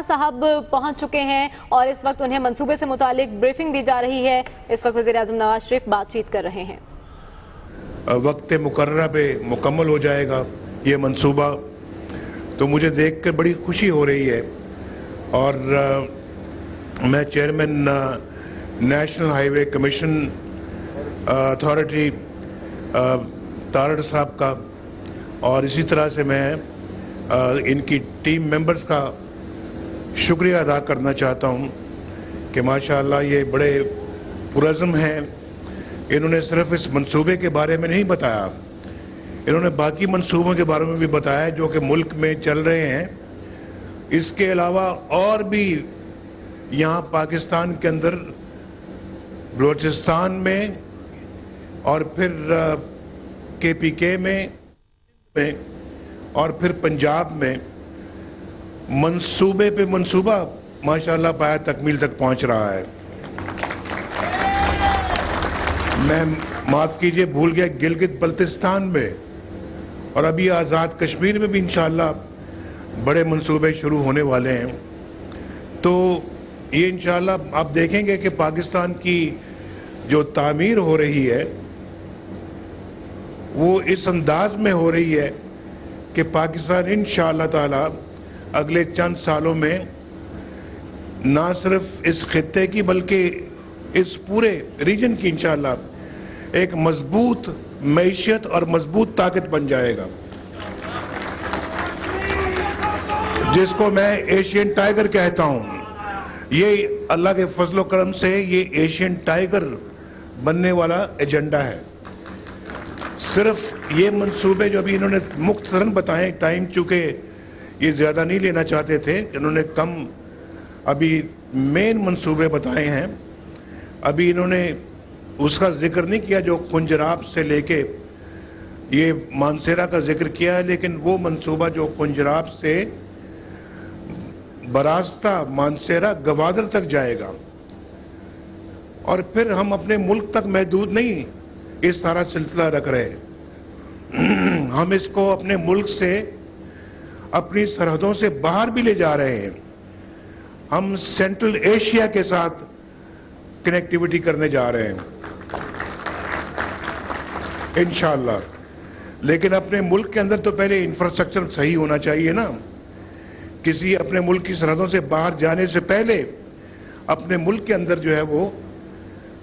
साहब पहुंच चुके हैं और इस वक्त उन्हें मंसूबे से मुतालिक ब्रीफिंग दी जा रही है। इस वक्त वज़ीर-ए-आज़म नवाज शरीफ बातचीत कर रहे हैं। वक्त मुकर्रर पे मुकम्मल हो जाएगा ये मंसूबा, तो मुझे देखकर बड़ी खुशी हो रही है। और मैं chairman national highway commission authority Tarar साहब का और इसी तरह से मैं इनकी टीम मेंबर्स का शुक्रिया अदा करना चाहता हूँ कि माशाअल्लाह ये बड़े पुरज़्म हैं। इन्होंने सिर्फ इस मंसूबे के बारे में नहीं बताया, इन्होंने बाकी मंसूबों के बारे में भी बताया जो कि मुल्क में चल रहे हैं। इसके अलावा और भी यहाँ पाकिस्तान के अंदर बलूचिस्तान में और फिर KPK में और फिर पंजाब में मंसूबे पे मंसूबा माशाअल्लाह पाया तकमील तक पहुंच रहा है। मैं माफ़ कीजिए भूल गया गिलगित बल्तिस्तान में और अभी आज़ाद कश्मीर में भी इंशाअल्लाह बड़े मंसूबे शुरू होने वाले हैं। तो ये इंशाअल्लाह आप देखेंगे कि पाकिस्तान की जो तामीर हो रही है वो इस अंदाज में हो रही है कि पाकिस्तान इंशाअल्लाह ताला अगले चंद सालों में ना सिर्फ इस खित्ते की बल्कि इस पूरे रीजन की इंशाअल्लाह एक मजबूत मैशियत और मजबूत ताकत बन जाएगा, जिसको मैं एशियन टाइगर कहता हूँ। ये अल्लाह के फजलो करम से ये एशियन टाइगर बनने वाला एजेंडा है। सिर्फ ये मंसूबे जो अभी इन्होंने मुख्तसरन बताए, टाइम चूँकि ये ज़्यादा नहीं लेना चाहते थे, इन्होंने कम अभी मेन मंसूबे बताए हैं। अभी इन्होंने उसका जिक्र नहीं किया जो खुंजराब से लेके ये मानसेरा का जिक्र किया है, लेकिन वो मंसूबा जो खुंजराब से बरास्ता मानसेरा गवादर तक जाएगा और फिर हम अपने मुल्क तक महदूद नहीं इस सारा सिलसिला रख रहे हैं, हम इसको अपने मुल्क से अपनी सरहदों से बाहर भी ले जा रहे हैं। हम सेंट्रल एशिया के साथ कनेक्टिविटी करने जा रहे हैं इंशाअल्लाह। लेकिन अपने मुल्क के अंदर तो पहले इंफ्रास्ट्रक्चर सही होना चाहिए ना। किसी अपने मुल्क की सरहदों से बाहर जाने से पहले अपने मुल्क के अंदर जो है वो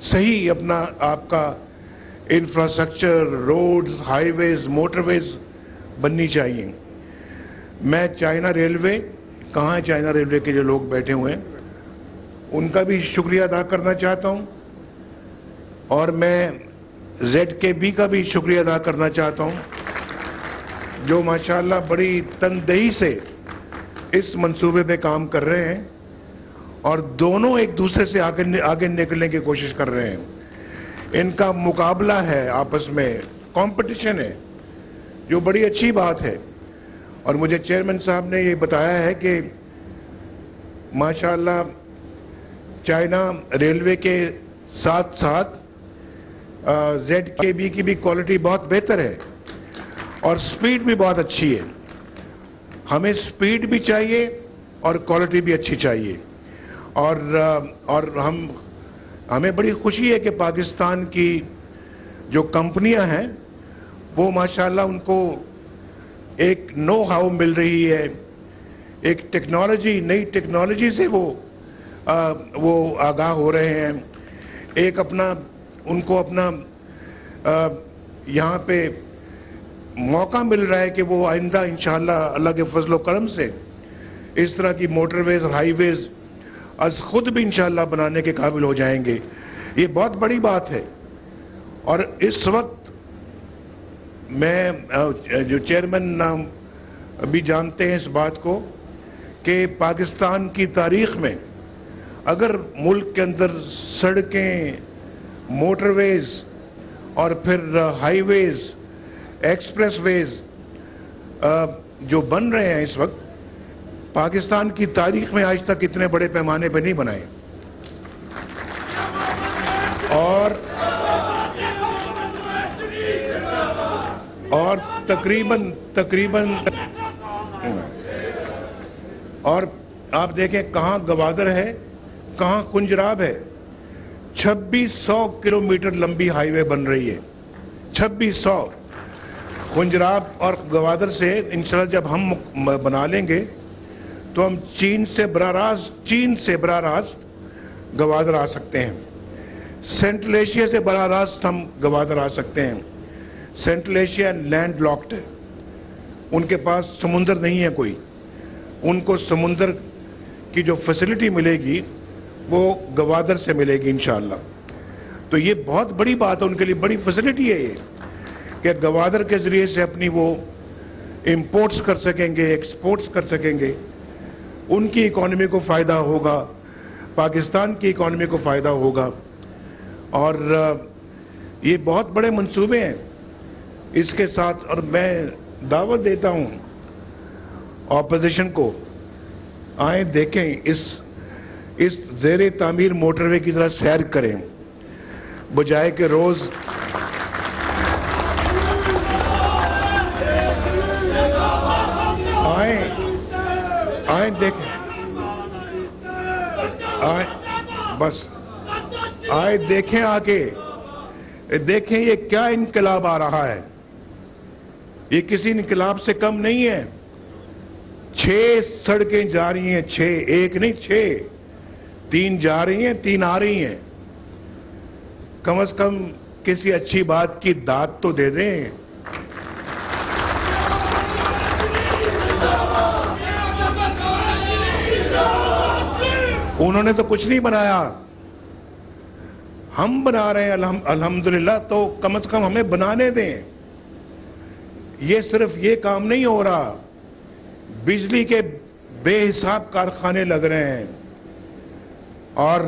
सही अपना आपका इंफ्रास्ट्रक्चर, रोड्स, हाईवेज, मोटरवेज बननी चाहिए। मैं चाइना रेलवे, कहाँ है चाइना रेलवे के जो लोग बैठे हुए हैं, उनका भी शुक्रिया अदा करना चाहता हूँ और मैं ZKB का भी शुक्रिया अदा करना चाहता हूँ जो माशाअल्लाह बड़ी तनदेही से इस मंसूबे पे काम कर रहे हैं और दोनों एक दूसरे से आगे निकलने की कोशिश कर रहे हैं। इनका मुकाबला है, आपस में कंपटीशन है, जो बड़ी अच्छी बात है। और मुझे चेयरमैन साहब ने ये बताया है कि माशाअल्लाह चाइना रेलवे के साथ साथ ZKB की भी क्वालिटी बहुत बेहतर है और स्पीड भी बहुत अच्छी है। हमें स्पीड भी चाहिए और क्वालिटी भी अच्छी चाहिए। और हमें बड़ी खुशी है कि पाकिस्तान की जो कंपनियां हैं वो माशाअल्लाह उनको एक नो हाउ मिल रही है, एक टेक्नोलॉजी, नई टेक्नोलॉजी से वो आगाह हो रहे हैं। एक उनको अपना यहाँ पे मौका मिल रहा है कि वो आइंदा इंशाअल्लाह अल्लाह के फजलो करम से इस तरह की मोटरवेज और हाईवेज आज खुद भी इंशाअल्लाह बनाने के काबिल हो जाएंगे। ये बहुत बड़ी बात है। और इस वक्त मैं जो चेयरमैन अभी जानते हैं इस बात को कि पाकिस्तान की तारीख में अगर मुल्क के अंदर सड़कें, मोटरवेज और फिर हाईवेज, एक्सप्रेसवेज जो बन रहे हैं इस वक्त, पाकिस्तान की तारीख में आज तक इतने बड़े पैमाने पर नहीं बनाए। और तकरीबन आप देखें कहाँ गवादर है, कहाँ कुंजराब है। 2600 किलोमीटर लंबी हाईवे बन रही है, 2600। कुंजराब और गवादर से इंशाल्लाह जब हम बना लेंगे तो हम चीन से बराह रास्त गवादर आ सकते हैं। सेंट्रल एशिया से बराह रास्त हम गवादर आ सकते हैं। सेंट्रल एशिया लैंड लॉक्ड है, उनके पास समुंदर नहीं है कोई। उनको समुंदर की जो फैसिलिटी मिलेगी वो गवादर से मिलेगी इंशाअल्लाह। तो ये बहुत बड़ी बात है उनके लिए, बड़ी फैसिलिटी है ये कि गवादर के ज़रिए से अपनी वो इंपोर्ट्स कर सकेंगे, एक्सपोर्ट्स कर सकेंगे। उनकी इकॉनमी को फ़ायदा होगा, पाकिस्तान की इकॉनमी को फ़ायदा होगा। और ये बहुत बड़े मंसूबे हैं इसके साथ। और मैं दावत देता हूँ ऑपोजिशन को, आए देखें इस ज़ेरे तामीर मोटरवे की तरह सैर करें, बजाय के रोज़ आए देखें, आए देखें, आके देखें ये क्या इनकलाब आ रहा है। ये किसी इनकलाब से कम नहीं है। 6 सड़कें जा रही हैं, 6, एक नहीं 6, 3 जा रही हैं, 3 आ रही हैं। कम से कम किसी अच्छी बात की दाद तो दे दें। उन्होंने तो कुछ नहीं बनाया, हम बना रहे हैं अल्हम्दुलिल्लाह। तो कम से कम हमें बनाने दें। ये सिर्फ ये काम नहीं हो रहा, बिजली के बेहिसाब कारखाने लग रहे हैं और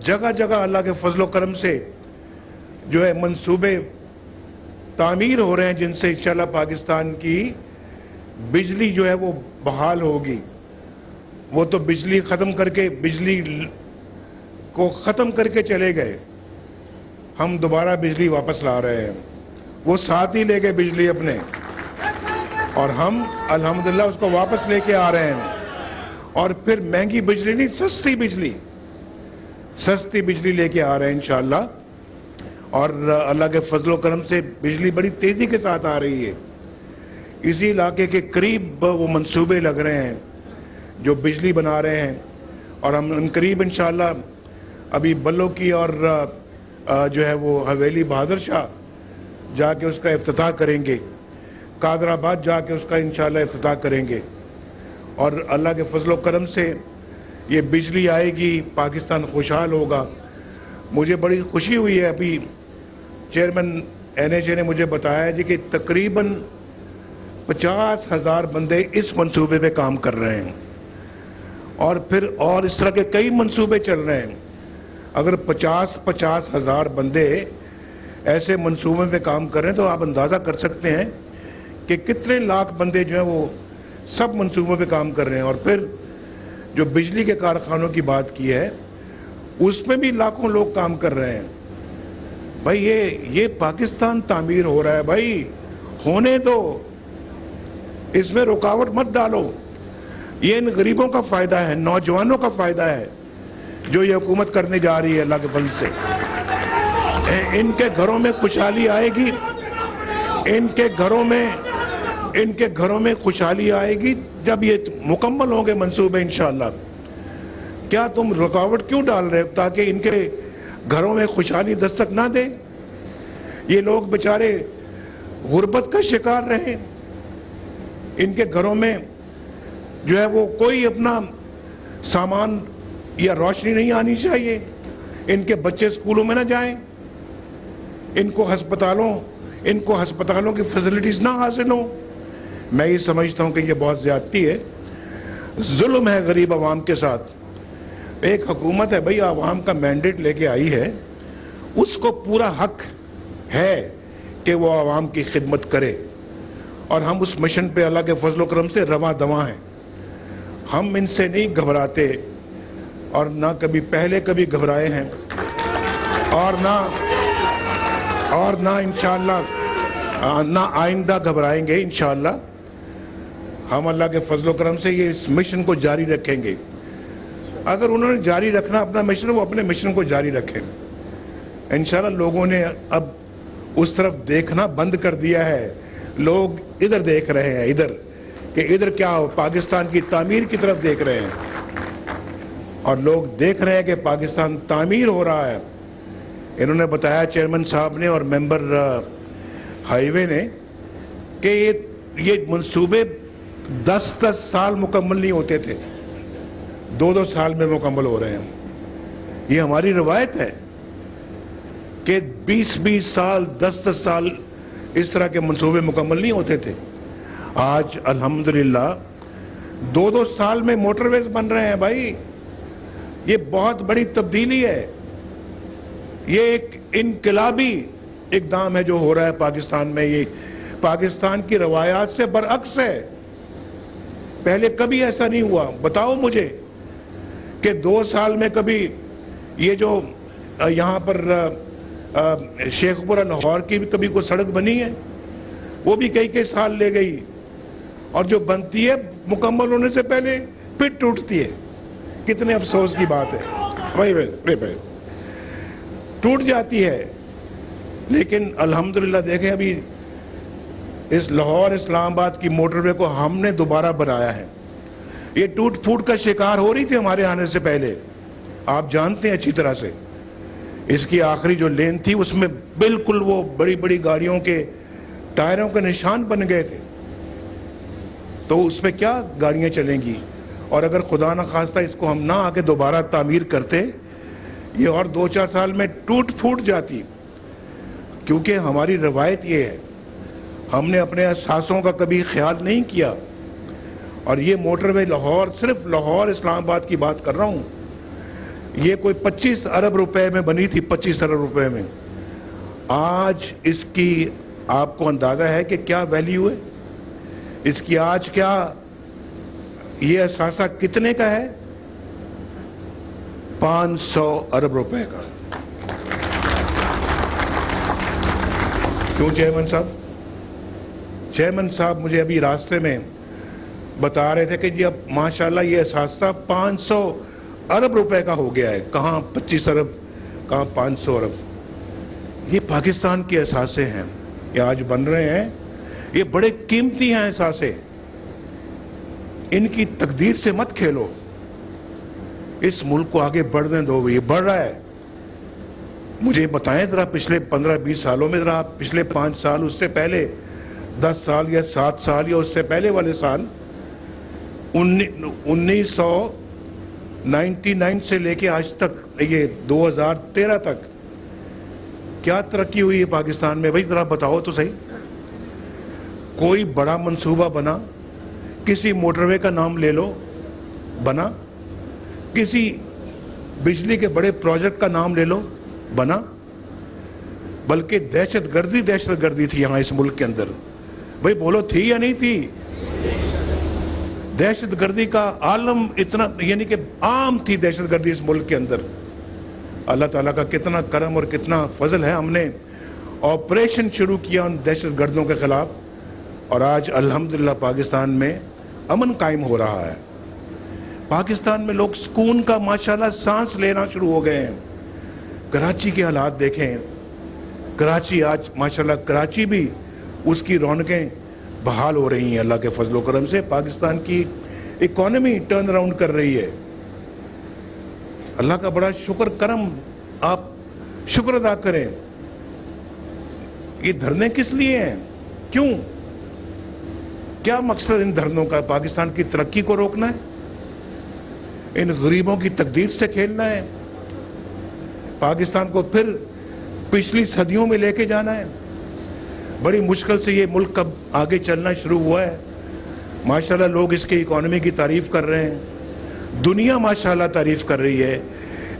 जगह जगह अल्लाह के फजलो करम से जो है मंसूबे तामीर हो रहे हैं जिनसे इंशाअल्लाह पाकिस्तान की बिजली जो है वो बहाल होगी। वो तो बिजली ख़त्म करके, बिजली को ख़त्म करके चले गए, हम दोबारा बिजली वापस ला रहे हैं। वो साथ ही ले गए बिजली अपने और हम अल्हम्दुलिल्लाह उसको वापस लेके आ रहे हैं। और फिर महंगी बिजली नहीं, सस्ती बिजली लेके आ रहे हैं इंशाअल्लाह। और अल्लाह के फजलो करम से बिजली बड़ी तेज़ी के साथ आ रही है। इसी इलाके के करीब वो मंसूबे लग रहे हैं जो बिजली बना रहे हैं और हम अनकरीब इंशाअल्लाह अभी बल्लो की और जो है वो हवेली बहादुर शाह जाके उसका इफ्तिताह करेंगे, कादराबाद जाके उसका इंशाअल्लाह इफ्तिताह करेंगे। और अल्लाह के फजलो करम से ये बिजली आएगी, पाकिस्तान खुशहाल होगा। मुझे बड़ी खुशी हुई है, अभी चेयरमैन NHA ने मुझे बताया जी कि तकरीबन 50,000 बंदे इस मंसूबे पे काम कर रहे हैं और फिर और इस तरह के कई मंसूबे चल रहे हैं। अगर 50,000 बंदे ऐसे मंसूबे पे काम कर रहे हैं तो आप अंदाज़ा कर सकते हैं कि कितने लाख बंदे जो हैं वो सब मंसूबों पे काम कर रहे हैं। और फिर जो बिजली के कारखानों की बात की है उसमें भी लाखों लोग काम कर रहे हैं। भाई ये पाकिस्तान तामीर हो रहा है, भाई होने दो, इसमें रुकावट मत डालो। ये इन गरीबों का फ़ायदा है, नौजवानों का फ़ायदा है जो ये हुकूमत करने जा रही है अल्लाह के फजल से। इनके घरों में खुशहाली आएगी, इनके घरों में खुशहाली आएगी जब ये मुकम्मल होंगे मंसूबे इंशाअल्लाह। क्या तुम रुकावट क्यों डाल रहे हो ताकि इनके घरों में खुशहाली दस्तक ना दे? ये लोग बेचारे गुर्बत का शिकार रहे, इनके घरों में जो है वो कोई अपना सामान या रोशनी नहीं आनी चाहिए, इनके बच्चे स्कूलों में ना जाएं, इनको हस्पतालों की फैसिलिटीज़ ना हासिल हो। मैं ये समझता हूँ कि ये बहुत ज़्यादती है, जुल्म है गरीब आवाम के साथ। एक हुकूमत है भाई, आवाम का मैंडेट लेके आई है, उसको पूरा हक है कि वो आवाम की खिदमत करे और हम उस मिशन पे अल्लाह के फजल करम से रवां दवां हैं। हम इनसे नहीं घबराते और ना कभी पहले कभी घबराए हैं और ना इंशाअल्लाह ना आइंदा घबराएंगे इंशाअल्लाह। हम अल्लाह के फजल करम से ये इस मिशन को जारी रखेंगे। اگر انہوں نے جاری رکھنا اپنا مشن، وہ اپنے مشن کو جاری رکھیں. انشاءاللہ لوگوں نے اب اس طرف دیکھنا بند کر دیا ہے. لوگ ادھر دیکھ رہے ہیں، ادھر کہ ادھر کیا ہو، پاکستان کی تعمیر کی طرف دیکھ رہے ہیں. اور لوگ دیکھ رہے ہیں کہ پاکستان تعمیر ہو رہا ہے. انہوں نے بتایا چیئرمین صاحب نے اور ممبر ہائی وے نے کہ یہ منصوبے 10 سال مکمل نہیں ہوتے تھے، 2 سال میں مکمل ہو رہے ہیں. یہ ہماری روایت ہے کہ 20 سال 10 سال اس طرح کے منصوبے مکمل نہیں ہوتے تھے. آج الحمدللہ 2 سال میں موٹر ویز بن رہے ہیں. بھائی یہ بہت بڑی تبدیلی ہے، یہ ایک انقلابی اقدام ہے جو ہو رہا ہے پاکستان میں. یہ پاکستان کی روایات سے برعکس ہے. پہلے کبھی ایسا نہیں ہوا. بتاؤ مجھے کہ 2 سال میں کبھی یہ جو یہاں پر شیخ پورہ لاہور کی بھی کبھی کوئی سڑک بنی ہے؟ وہ بھی کئی سال لے گئی، اور جو بنتی ہے مکمل ہونے سے پہلے پھر ٹوٹتی ہے. کتنے افسوس کی بات ہے، ٹوٹ جاتی ہے. لیکن الحمدللہ دیکھیں ابھی اس لاہور اسلام آباد کی موٹر وے کو ہم نے دوبارہ بنایا ہے. یہ ٹوٹ پھوٹ کا شکار ہو رہی تھی ہمارے آنے سے پہلے، آپ جانتے ہیں اچھی طرح سے. اس کی آخری جو لین تھی اس میں بالکل وہ بڑی بڑی گاڑیوں کے ٹائروں کے نشان بن گئے تھے. تو اس پہ کیا گاڑیاں چلیں گی؟ اور اگر خدا نہ خواستہ اس کو ہم نہ آ کے دوبارہ تعمیر کرتے، یہ اور 2-4 سال میں ٹوٹ پھوٹ جاتی. کیونکہ ہماری روایت یہ ہے، ہم نے اپنے اثاثوں کا کبھی خیال نہیں کیا. اور یہ موٹر وے لاہور، صرف لاہور اسلام آباد کی بات کر رہا ہوں، یہ کوئی 25 ارب روپے میں بنی تھی، 25 ارب روپے میں. آج اس کی آپ کو اندازہ ہے کہ کیا ویلیو ہے اس کی؟ آج کیا یہ اثاثہ کتنے کا ہے؟ 500 ارب روپے کا. کیوں چیئرمین صاحب؟ چیئرمین صاحب مجھے ابھی راستے میں بتا رہے تھے کہ جی اب ماشاءاللہ یہ اثاثہ 500 ارب روپے کا ہو گیا ہے. کہاں 25 ارب، کہاں 500 ارب. یہ پاکستان کے اثاثے ہیں، یہ آج بن رہے ہیں. یہ بڑے قیمتی ہیں اثاثے، ان کی تقدیر سے مت کھیلو. اس ملک کو آگے بڑھنے دو. یہ بڑھ رہا ہے. مجھے بتائیں ذرا پچھلے 15-20 سالوں میں، ذرا پچھلے 5 سال، اس سے پہلے 10 سال یا 7 سال یا اس سے پہلے والے سال، 1999 سے لے کے آج تک، یہ 2013 تک کیا ترقی ہوئی ہے پاکستان میں؟ بھائی ذرا بتاؤ تو صحیح. کوئی بڑا منصوبہ بنا؟ کسی موٹر وے کا نام لے لو، بنا. کسی بجلی کے بڑے پروجیکٹ کا نام لے لو، بنا. بلکہ دہشت گردی تھی یہاں اس ملک کے اندر. بھائی بولو، تھی یا نہیں تھی؟ دہشت گردی کا عالم اتنا، یعنی کہ عام تھی دہشت گردی اس ملک کے اندر. اللہ تعالیٰ کا کتنا کرم اور کتنا فضل ہے، ہم نے آپریشن شروع کیا ان دہشت گردوں کے خلاف، اور آج الحمدللہ پاکستان میں امن قائم ہو رہا ہے. پاکستان میں لوگ سکون کا ماشاءاللہ سانس لینا شروع ہو گئے ہیں. کراچی کے حالات دیکھیں. کراچی آج ماشاءاللہ کراچی بھی اس کی رونقیں بحال ہو رہی ہیں اللہ کے فضل و کرم سے. پاکستان کی اکانومی ٹرن اراؤنڈ کر رہی ہے. اللہ کا بڑا شکر کرم، آپ شکر ادا کریں. یہ دھرنے کس لیے ہیں؟ کیوں؟ کیا مقصد ان دھرنوں کا؟ پاکستان کی ترقی کو روکنا ہے؟ ان غریبوں کی تقدیر سے کھیلنا ہے؟ پاکستان کو پھر پچھلی صدیوں میں لے کے جانا ہے؟ بڑی مشکل سے یہ ملک اب آگے چلنا شروع ہوا ہے. ماشاءاللہ لوگ اس کی اکانومی کی تعریف کر رہے ہیں. دنیا ماشاءاللہ تعریف کر رہی ہے.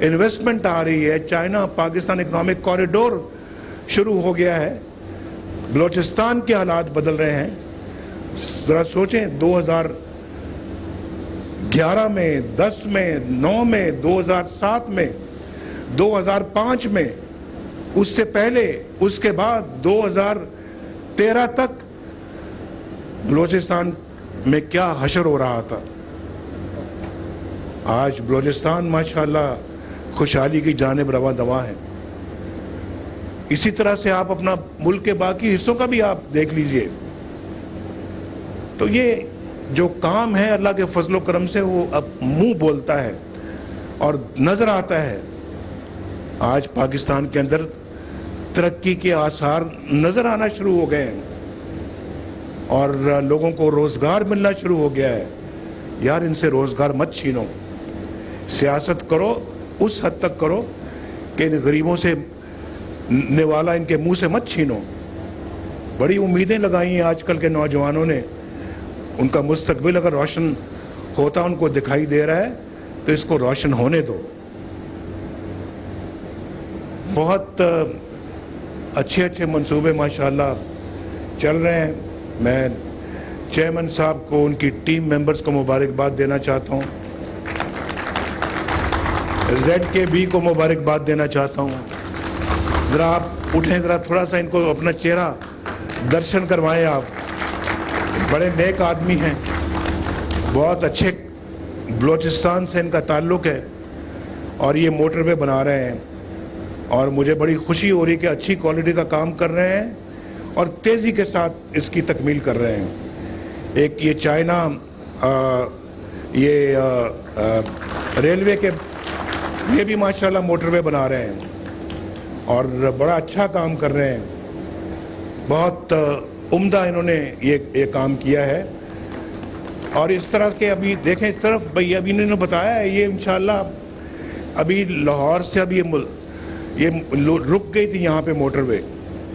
انویسٹمنٹ آ رہی ہے. چائنا پاکستان اکنامک کوریڈور شروع ہو گیا ہے. بلوچستان کے حالات بدل رہے ہیں. ذرا سوچیں، 2011 میں، 10 میں، 9 میں، 2007 میں، 2005 میں، اس سے پہلے، اس کے بعد 2013 تک بلوچستان میں کیا حشر ہو رہا تھا. آج بلوچستان ماشاءاللہ خوشحالی کی جانب رواں دواں ہے. اسی طرح سے آپ اپنا ملک کے باقی حصوں کا بھی آپ دیکھ لیجئے. تو یہ جو کام ہے اللہ کے فضل و کرم سے وہ اب منہ بولتا ہے اور نظر آتا ہے. آج پاکستان کے اندر ترقی کے آثار نظر آنا شروع ہو گئے ہیں اور لوگوں کو روزگار ملنا شروع ہو گیا ہے. یار ان سے روزگار مت چھینو. سیاست کرو اس حد تک کرو کہ ان غریبوں سے نوالا ان کے منہ سے مت چھینو. بڑی امیدیں لگائی ہیں آج کل کے نوجوانوں نے. ان کا مستقبل اگر روشن ہوتا ان کو دکھائی دے رہا ہے تو اس کو روشن ہونے دو. بہت اچھے اچھے منصوبے ماشاءاللہ چل رہے ہیں. میں چیئرمین صاحب کو ان کی ٹیم ممبرز کو مبارکباد دینا چاہتا ہوں. ZKB کو مبارکباد دینا چاہتا ہوں. ذرا آپ اٹھیں, ذرا تھوڑا سا ان کو اپنا چہرہ درشن کروائیں. آپ بڑے نیک آدمی ہیں, بہت اچھے بلوچستان سے ان کا تعلق ہے اور یہ موٹر وے بنا رہے ہیں اور مجھے بڑی خوشی ہو رہی کہ اچھی کوالٹی کا کام کر رہے ہیں اور تیزی کے ساتھ اس کی تکمیل کر رہے ہیں. ایک یہ چائنا یہ ریلوے کے یہ بھی ماشاءاللہ موٹر وے بنا رہے ہیں اور بڑا اچھا کام کر رہے ہیں. بہت عمدہ انہوں نے یہ کام کیا ہے. اور اس طرح کے ابھی دیکھیں صرف بھئی ابھی انہوں نے بتایا ہے یہ انشاءاللہ ابھی لاہور سے ابھی یہ رک گئی تھی یہاں پہ موٹر وے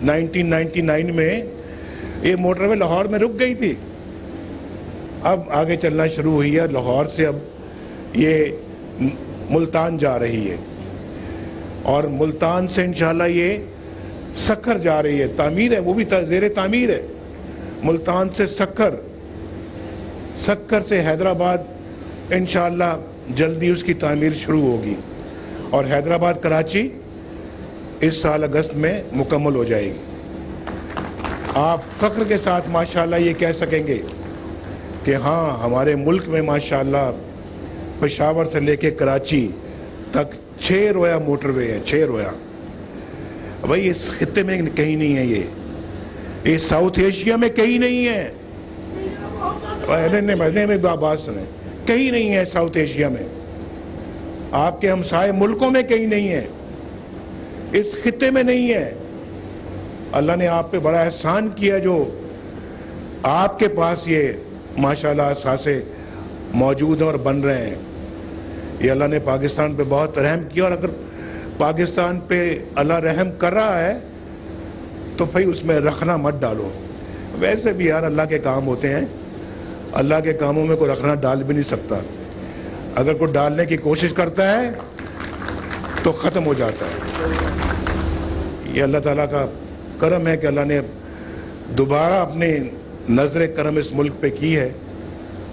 1999 میں. یہ موٹر وے لاہور میں رک گئی تھی, اب آگے چلنا شروع ہوئی ہے. لاہور سے اب یہ ملتان جا رہی ہے اور ملتان سے انشاءاللہ یہ سکھر جا رہی ہے. تعمیر ہے, وہ بھی زیر تعمیر ہے. ملتان سے سکھر سے حیدرآباد انشاءاللہ جلدی اس کی تعمیر شروع ہوگی اور حیدرآباد کراچی اس سال اگست میں مکمل ہو جائے گی. آپ فخر کے ساتھ ماشاءاللہ یہ کہہ سکیں گے کہ ہاں ہمارے ملک میں ماشاءاللہ پشاور سے لے کے کراچی تک 6 رویا موٹر وے ہے. 6 رویا بھائی اس خطے میں کہیں نہیں ہے. یہ ساؤتھ ایشیا میں کہیں نہیں ہے. میں بات سنیں, کہیں نہیں ہے ساؤتھ ایشیا میں. آپ کے ہمسائے ملکوں میں کہیں نہیں ہے, اس خطے میں نہیں ہے. اللہ نے آپ پہ بڑا احسان کیا جو آپ کے پاس یہ ماشاءاللہ اثاثے موجود ہیں اور بن رہے ہیں. یہ اللہ نے پاکستان پہ بہت رحم کیا اور اگر پاکستان پہ اللہ رحم کر رہا ہے تو بھائی اس میں رکھنا مت ڈالو. ویسے بھی یار اللہ کے کام ہوتے ہیں, اللہ کے کاموں میں کوئی رکھنا ڈال بھی نہیں سکتا. اگر کوئی ڈالنے کی کوشش کرتا ہے تو ختم ہو جاتا ہے. یہ اللہ تعالیٰ کا کرم ہے کہ اللہ نے دوبارہ اپنی نظر کرم اس ملک پہ کی ہے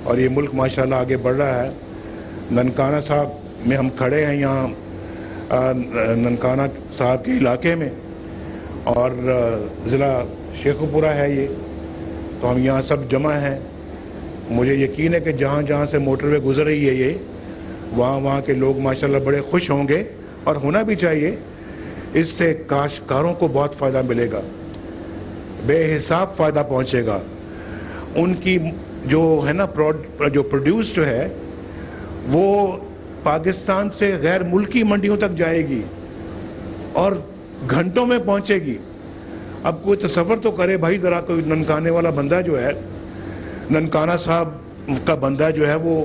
اور یہ ملک ماشاءاللہ آگے بڑھ رہا ہے. ننکانہ صاحب میں ہم کھڑے ہیں یہاں ننکانہ صاحب کے علاقے میں اور ضلع شیخوپورہ ہے یہ, تو ہم یہاں سب جمع ہیں. مجھے یقین ہے کہ جہاں جہاں سے موٹر وے گزر رہی ہے یہ وہاں کے لوگ ماشاءاللہ بڑے خوش ہوں گے اور ہونا بھی چاہیے. اس سے کاشتکاروں کو بہت فائدہ ملے گا, بے حساب فائدہ پہنچے گا. ان کی جو ہے نا جو پروڈیوس جو ہے وہ پاکستان سے غیر ملکی منڈیوں تک جائے گی اور گھنٹوں میں پہنچے گی. اب کوئی تصور تو کرے بھائی ذرا, کوئی ننکانے والا بندہ جو ہے, ننکانہ صاحب کا بندہ جو ہے وہ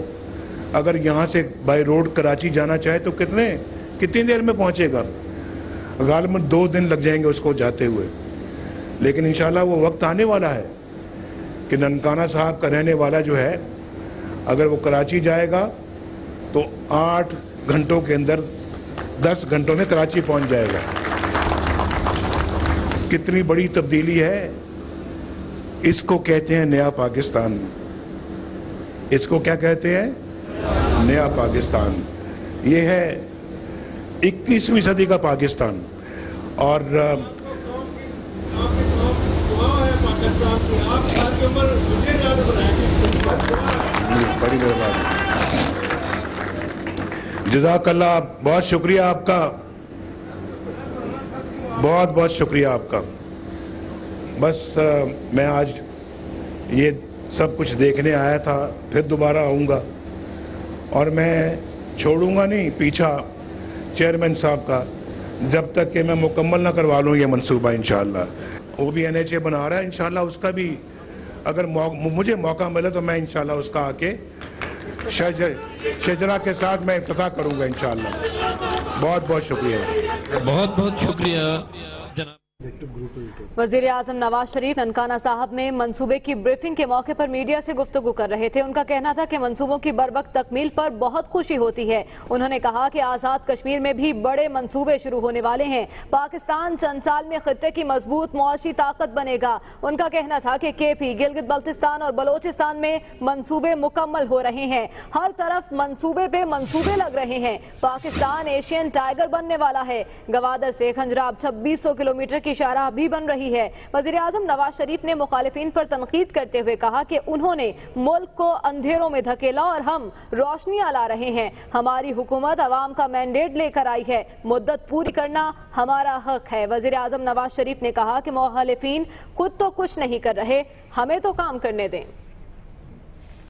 اگر یہاں سے بائی روڈ کراچی جانا چاہے تو کتنی دیر میں پہنچے گا؟ غالباً 2 دن لگ جائیں گے اس کو جاتے ہوئے. لیکن انشاءاللہ وہ وقت آنے والا ہے کہ ننکانہ صاحب کا رہنے والا جو ہے اگر وہ کراچی جائے گا تو 8 گھنٹوں کے اندر 10 گھنٹوں میں کراچی پہنچ جائے گا. کتنی بڑی تبدیلی ہے. اس کو کہتے ہیں نیا پاکستان. اس کو کیا کہتے ہیں؟ نیا پاکستان. یہ ہے 21ویں صدی کا پاکستان. اور بڑی مہربانی. जज़ाकल्लाह, बहुत शुक्रिया आपका, बहुत बहुत शुक्रिया आपका। बस मैं आज ये सब कुछ देखने आया था, फिर दोबारा आऊँगा और मैं छोड़ूंगा नहीं पीछा चेयरमैन साहब का जब तक कि मैं मुकम्मल ना करवा लूँ ये मंसूबा इंशाअल्लाह। वो भी NHA बना रहा है इंशाअल्लाह, उसका भी अगर मुझे मौका मिले तो मैं इंशाअल्लाह उसका आके शजरा के साथ मैं इफ्तिताह करूँगा इंशाअल्लाह। बहुत बहुत शुक्रिया। बहुत बहुत शुक्रिया जनाब। वज़ीर आज़म नवाज शरीफ ननकाना साहब में मंसूबे की ब्रीफिंग के मौके पर मीडिया से गुफ्तगू कर रहे थे। उनका कहना था कि मंसूबों की बरवक्त तकमील पर बहुत खुशी होती है। उन्होंने कहा कि आज़ाद कश्मीर में भी बड़े मंसूबे शुरू होने वाले हैं। पाकिस्तान चंद साल में खित्ते की मजबूत मुआशी ताकत बनेगा। उनका कहना था कि KP, गिलगित बल्तिस्तान और बलोचिस्तान में मंसूबे मुकम्मल हो रहे हैं। हर तरफ मंसूबे पे मंसूबे लग रहे हैं। पाकिस्तान एशियन टाइगर बनने वाला है। गवादर से खंजराब 2600 किलोमीटर की शाहराह भी बन रही है। वज़ीर आज़म नवाज शरीफ ने मुखालिफिन पर तनकीद करते हुए कहा कि उन्होंने मुल्क को अंधेरों में धकेला और हम रोशनियां ला रहे हैं। हमारी हुकूमत अवाम का मैंडेट लेकर आई है, मुद्दत पूरी करना हमारा हक है। वज़ीर आज़म नवाज शरीफ ने कहा कि मुखालिफिन खुद तो कुछ नहीं कर रहे, हमें तो काम करने दें।